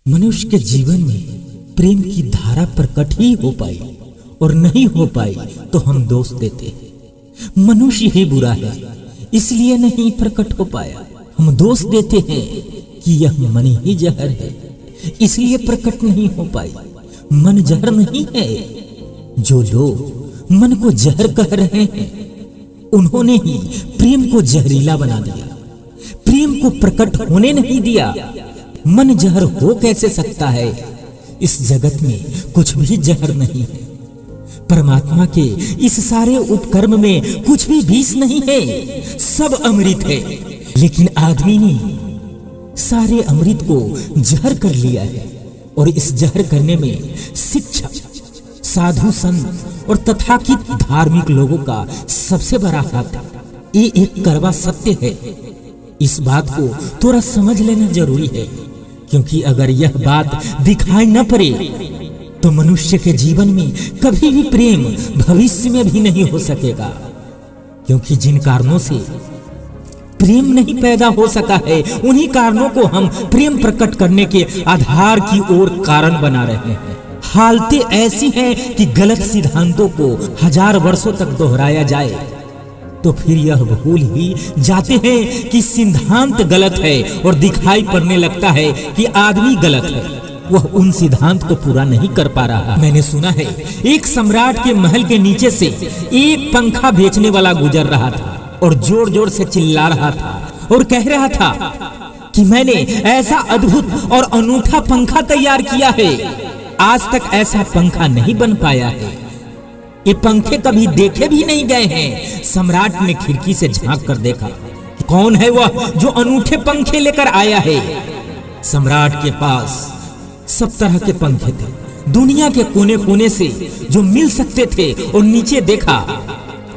मनुष्य के जीवन में प्रेम की धारा प्रकट ही हो पाई और नहीं हो पाई तो हम दोष देते हैं मनुष्य ही बुरा है इसलिए नहीं प्रकट हो पाया। हम दोष देते हैं कि यह मन ही जहर है इसलिए प्रकट नहीं हो पाई। मन जहर नहीं है। जो लोग मन को जहर कह रहे हैं उन्होंने ही प्रेम को जहरीला बना दिया, प्रेम को प्रकट होने नहीं दिया। मन जहर हो कैसे सकता है? इस जगत में कुछ भी जहर नहीं है। परमात्मा के इस सारे उपकर्म में कुछ भी विष नहीं है, सब अमृत है। लेकिन आदमी ने सारे अमृत को जहर कर लिया है और इस जहर करने में शिक्षक, साधु संत और तथाकथित धार्मिक लोगों का सबसे बड़ा हाथ है। ये एक कड़वा सत्य है। इस बात को थोड़ा समझ लेना जरूरी है, क्योंकि अगर यह बात दिखाई न पड़े तो मनुष्य के जीवन में कभी भी प्रेम भविष्य में भी नहीं हो सकेगा। क्योंकि जिन कारणों से प्रेम नहीं पैदा हो सका है उन्हीं कारणों को हम प्रेम प्रकट करने के आधार की ओर कारण बना रहे हैं। हालतें ऐसी हैं कि गलत सिद्धांतों को 1000 वर्षों तक दोहराया जाए तो फिर यह भूल ही जाते हैं कि सिद्धांत गलत है और दिखाई पड़ने लगता है कि आदमी गलत है। वह उन सिद्धांत को पूरा नहीं कर पा रहा। मैंने सुना है एक सम्राट के महल के नीचे से एक पंखा बेचने वाला गुजर रहा था और जोर जोर से चिल्ला रहा था और कह रहा था कि मैंने ऐसा अद्भुत और अनूठा पंखा तैयार किया है, आज तक ऐसा पंखा नहीं बन पाया है। ये पंखे कभी देखे भी नहीं गए हैं। सम्राट ने खिड़की से झांक कर देखा, कौन है वह जो अनूठे पंखे लेकर आया है। सम्राट के पास सब तरह के पंखे थे, दुनिया के कोने कोने से जो मिल सकते थे। और नीचे देखा,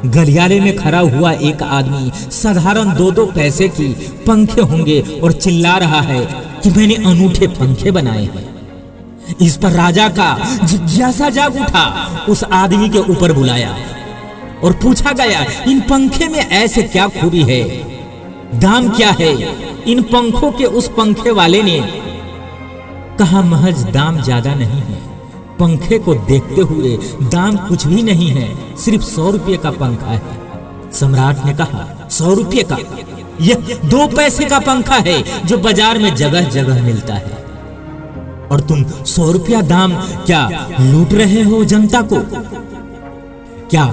गलियारे में खड़ा हुआ एक आदमी साधारण 2-2 पैसे की पंखे होंगे और चिल्ला रहा है कि मैंने अनूठे पंखे बनाए हैं। इस पर राजा का जिज्ञासा जाग उठा। उस आदमी के ऊपर बुलाया और पूछा गया, इन पंखे में ऐसे क्या खूबी है, दाम क्या है? इन पंखों के उस पंखे वाले ने कहा, महज दाम ज्यादा नहीं है, पंखे को देखते हुए दाम कुछ भी नहीं है, सिर्फ 100 रुपये का पंखा है। सम्राट ने कहा, 100 रुपये का? यह 2 पैसे का पंखा है जो बाजार में जगह जगह मिलता है, और तुम 100 रुपया दाम क्या लूट रहे हो जनता को? क्या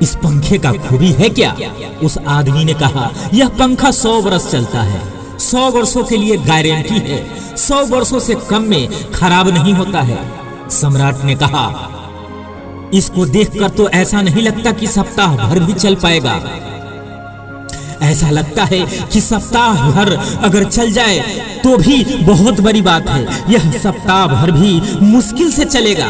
इस पंखे का खूबी है क्या? उस आदमी ने कहा, यह पंखा 100 वर्ष चलता है, 100 वर्षों के लिए गारंटी है, 100 वर्षों से कम में खराब नहीं होता है। सम्राट ने कहा, इसको देखकर तो ऐसा नहीं लगता कि सप्ताह भर भी चल पाएगा। ऐसा लगता है कि सप्ताह भर अगर चल जाए तो भी बहुत बड़ी बात है, यह सप्ताह भर भी मुश्किल से चलेगा।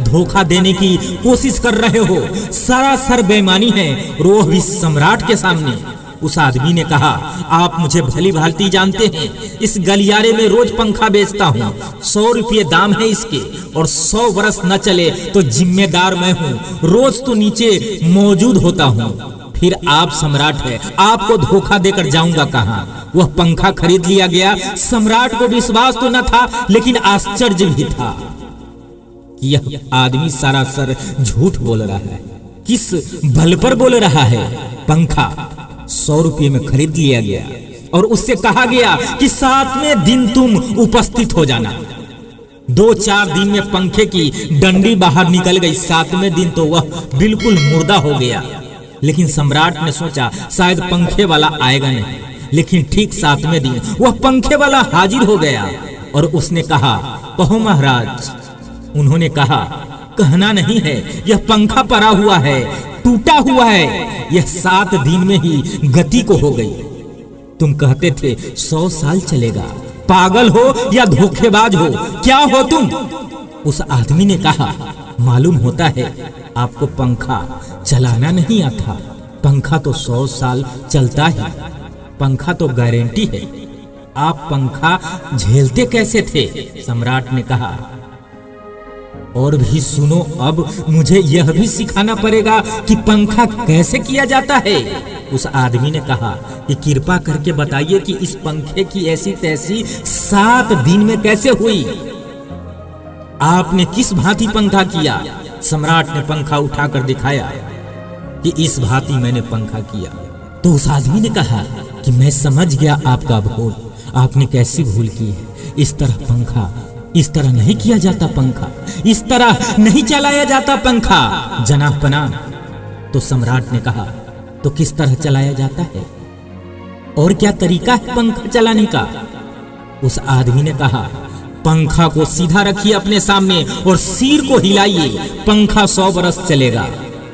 धोखा देने की कोशिश कर रहे हो, सरासर बेईमानी है, और वो भी सम्राट के सामने। उस आदमी ने कहा, आप मुझे भली भांति जानते हैं, इस गलियारे में रोज पंखा बेचता हूँ, 100 रुपये दाम है इसके, और 100 वर्ष न चले तो जिम्मेदार मैं हूँ, रोज तो नीचे मौजूद होता हूँ। फिर आप सम्राट है, आपको धोखा देकर जाऊंगा कहाँ? वह पंखा खरीद लिया गया। सम्राट को विश्वास तो न था, लेकिन आश्चर्य भी था कि यह आदमी सरासर झूठ बोल रहा है। किस बल पर बोल रहा है? पंखा 100 रुपये में खरीद लिया गया और उससे कहा गया कि 7वें दिन तुम उपस्थित हो जाना। 2-4 दिन में पंखे की डंडी बाहर निकल गई, 7वें दिन तो वह बिल्कुल मुर्दा हो गया। लेकिन सम्राट ने सोचा शायद पंखे वाला आएगा नहीं, लेकिन ठीक 7वें दिन वह पंखे वाला हाजिर हो गया और उसने कहा, कहो महाराज। उन्होंने कहा, कहना नहीं है, यह पंखा पड़ा हुआ है, टूटा हुआ है, यह 7 दिन में ही गति को हो गई। तुम कहते थे 100 साल चलेगा, पागल हो या धोखेबाज हो, क्या हो तुम? उस आदमी ने कहा, मालूम होता है आपको पंखा चलाना नहीं आता, पंखा तो 100 साल चलता ही, पंखा तो गारंटी है, आप पंखा झेलते कैसे थे? सम्राट ने कहा, और भी सुनो, अब मुझे यह भी सिखाना पड़ेगा कि पंखा कैसे किया जाता है। उस आदमी ने कहा कि कृपा करके बताइए कि इस पंखे की ऐसी तैसी 7 दिन में कैसे हुई। आपने किस भांति पंखा किया? सम्राट ने पंखा उठाकर दिखाया कि इस भांति मैंने पंखा किया। तो उस आदमी ने कहा कि मैं समझ गया आपका भूल, आपने कैसी भूल की है। इस तरह पंखा, इस तरह नहीं किया जाता पंखा, इस तरह नहीं चलाया जाता पंखा। जनाब पनाह। तो सम्राट ने कहा तो किस तरह चलाया जाता है और क्या तरीका है पंखा चलाने का? उस आदमी ने कहा पंखा को सीधा रखिए अपने सामने और सिर को हिलाइए, पंखा 100 बरस चलेगा।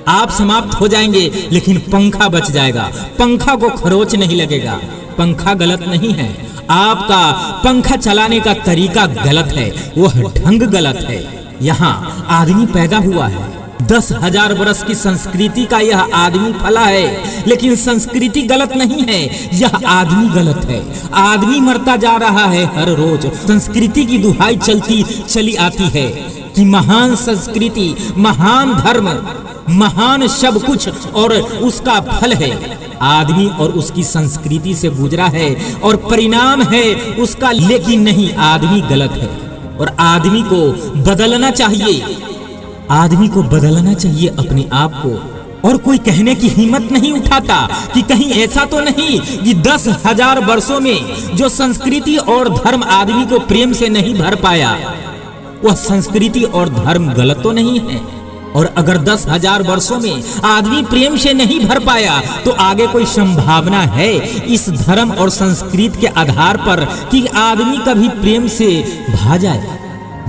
आप समाप्त हो जाएंगे लेकिन पंखा बच जाएगा, पंखा को खरोच नहीं लगेगा। पंखा गलत नहीं है, आपका पंखा चलाने का तरीका गलत है, वह ढंग गलत है। यहाँ आदमी पैदा हुआ है, 10,000 वर्ष की संस्कृति का यह आदमी फला है, लेकिन संस्कृति गलत नहीं है, यह आदमी गलत है। आदमी मरता जा रहा है हर रोज। संस्कृति की दुहाई चलती चली आती है कि महान संस्कृति, महान धर्म, महान सब कुछ और उसका फल है आदमी और उसकी संस्कृति से गुजरा है और परिणाम है उसका। लेकिन नहीं, आदमी गलत है और आदमी को बदलना चाहिए। आदमी को बदलना चाहिए अपने आप को। और कोई कहने की हिम्मत नहीं उठाता कि कहीं ऐसा तो नहीं कि 10,000 वर्षों में जो संस्कृति और धर्म आदमी को प्रेम से नहीं भर पाया, वह संस्कृति और धर्म गलत तो नहीं है। और अगर 10,000 वर्षों में आदमी प्रेम से नहीं भर पाया तो आगे कोई संभावना है इस धर्म और संस्कृति के आधार पर कि आदमी कभी प्रेम से भा जाए?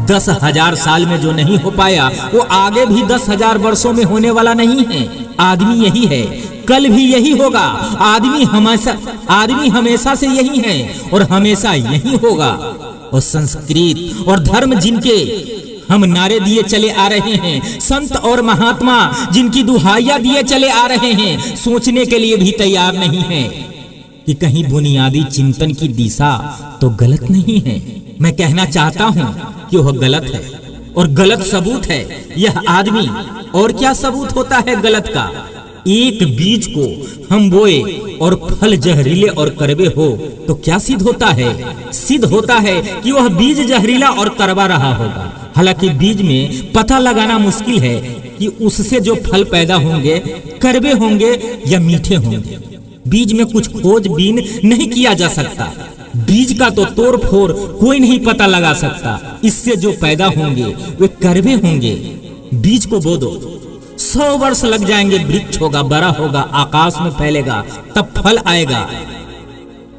10,000 साल में जो नहीं हो पाया वो आगे भी 10,000 वर्षों में होने वाला नहीं है। आदमी यही है, कल भी यही होगा। आदमी हमेशा से यही है और हमेशा यही होगा। और संस्कृत और धर्म जिनके हम नारे दिए चले आ रहे हैं, संत और महात्मा जिनकी दुहाइयां दिए चले आ रहे हैं, सोचने के लिए भी तैयार नहीं है कि कहीं बुनियादी चिंतन की दिशा तो गलत नहीं है। मैं कहना चाहता हूं कि वह गलत है और गलत सबूत है यह आदमी। और क्या सबूत होता है गलत का? एक बीज को हम बोए और फल जहरीले और कड़वे हो तो क्या सिद्ध होता है? सिद्ध होता है कि वह बीज जहरीला और कड़वा रहा होगा। हालांकि बीज में पता लगाना मुश्किल है कि उससे जो फल पैदा होंगे कड़वे होंगे या मीठे होंगे। बीज में कुछ खोजबीन नहीं किया जा सकता। बीज का तो तोड़ फोड़ कोई नहीं पता लगा सकता। इससे जो पैदा होंगे वे कड़वे होंगे। बीज को बो दो, 100 वर्ष लग जाएंगे, वृक्ष होगा, बड़ा होगा, आकाश में फैलेगा, तब फल आएगा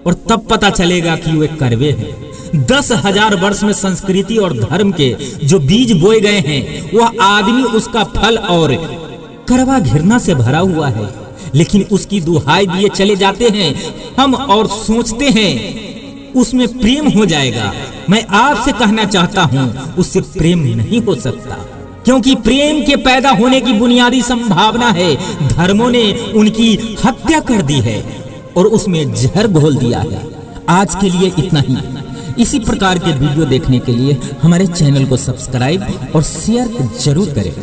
और तब पता चलेगा कि वे कड़वे हैं। 10,000 वर्ष में संस्कृति और धर्म के जो बीज बोए गए हैं वह आदमी उसका फल और कड़वा घृणा से भरा हुआ है। लेकिन उसकी दुहाई दिए चले जाते हैं हम और सोचते हैं उसमें प्रेम हो जाएगा। मैं आपसे कहना चाहता हूं उससे प्रेम नहीं हो सकता, क्योंकि प्रेम के पैदा होने की बुनियादी संभावना है धर्मों ने उनकी हत्या कर दी है और उसमें जहर घोल दिया है। आज के लिए इतना ही। इसी प्रकार के वीडियो देखने के लिए हमारे चैनल को सब्सक्राइब और शेयर जरूर करें।